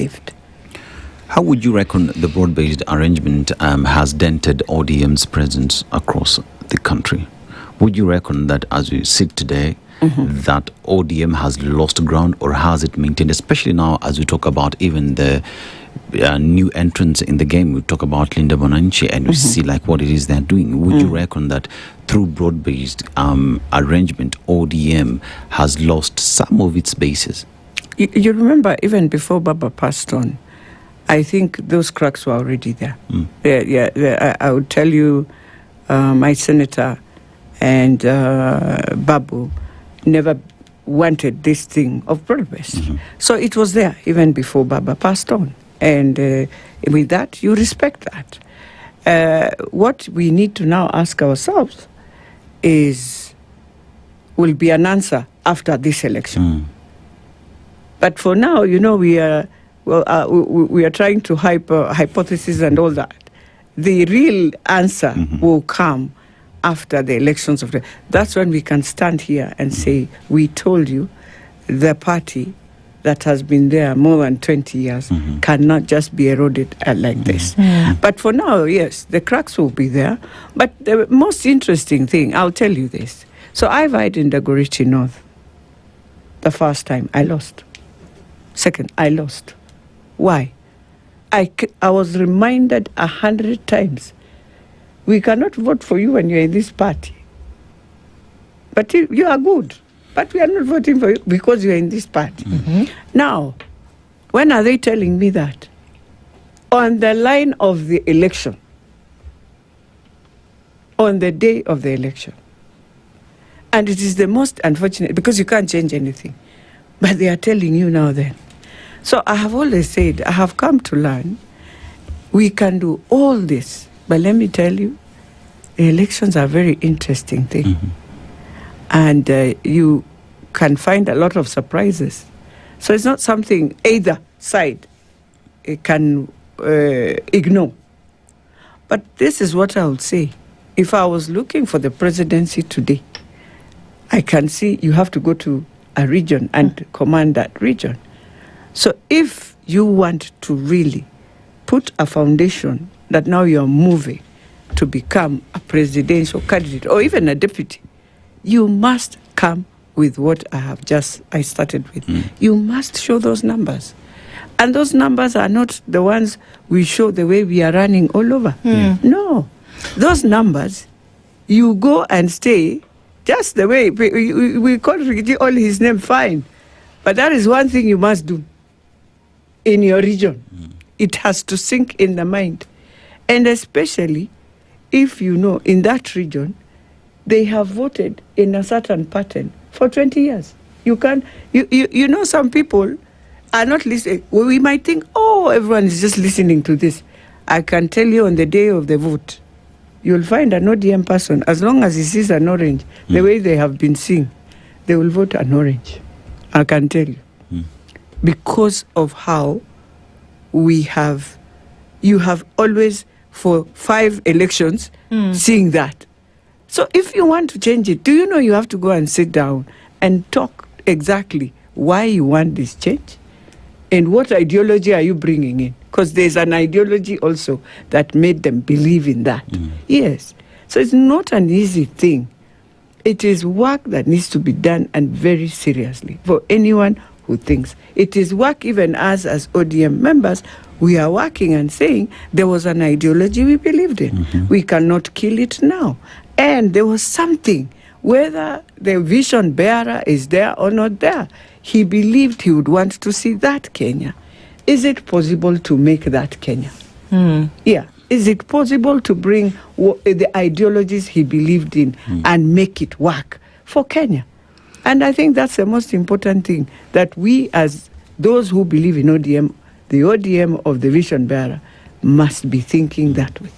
believed. How would you reckon the broad-based arrangement has dented ODM's presence across the country? Would you reckon that as we sit today, that ODM has lost ground, or has it maintained, especially now as we talk about even the new entrants in the game? We talk about Linda Bonanchi and we see like what it is they're doing. Would you reckon that through broad-based arrangement, ODM has lost some of its bases? You remember, even before Baba passed on, I think those cracks were already there. I would tell you, my senator and Babu never wanted this thing of broad-based. So it was there even before Baba passed on. And with that, you respect that. What we need to now ask ourselves will be an answer after this election. But for now, we are trying to hypothesis and all that. The real answer will come after the elections that's when we can stand here and say, we told you the party that has been there more than 20 years cannot just be eroded like this. But for now, yes, the cracks will be there. But the most interesting thing, I'll tell you this. So I vied in the Dagoretti North. The first time, I lost. Second, I lost. Why? I was reminded 100 times, we cannot vote for you when you're in this party. But you are good. But we are not voting for you because you are in this party. Now, when are they telling me that? On the line of the election. On the day of the election. And it is the most unfortunate, because you can't change anything. But they are telling you now then. So I have always said, I have come to learn, we can do all this. But let me tell you, the elections are a very interesting thing. And you can find a lot of surprises. So it's not something either side can ignore. But this is what I would say. If I was looking for the presidency today, I can see you have to go to a region and command that region. So if you want to really put a foundation that now you're moving to become a presidential candidate or even a deputy, you must come with what I started with. You must show those numbers. And those numbers are not the ones we show the way we are running all over. No. Those numbers, you go and stay just the way we call Rigathi all his name, fine. But that is one thing you must do in your region. It has to sink in the mind. And especially if you know in that region, they have voted in a certain pattern for 20 years. You know, some people are not listening. We might think, oh, everyone is just listening to this. I can tell you on the day of the vote, you'll find an ODM person, as long as he sees an orange, the way they have been seeing, they will vote an orange. I can tell you. Because of how you have always, for 5 elections, seeing that. So if you want to change it, do you know you have to go and sit down and talk exactly why you want this change? And what ideology are you bringing in? Because there's an ideology also that made them believe in that. Yes. So it's not an easy thing. It is work that needs to be done, and very seriously, for anyone who thinks. It is work even as ODM members, we are working and saying there was an ideology we believed in. We cannot kill it now. And there was something, whether the vision bearer is there or not there, he believed he would want to see that Kenya. Is it possible to make that Kenya? Yeah. Is it possible to bring the ideologies he believed in and make it work for Kenya? And I think that's the most important thing, that we as those who believe in ODM, the ODM of the vision bearer, must be thinking that way.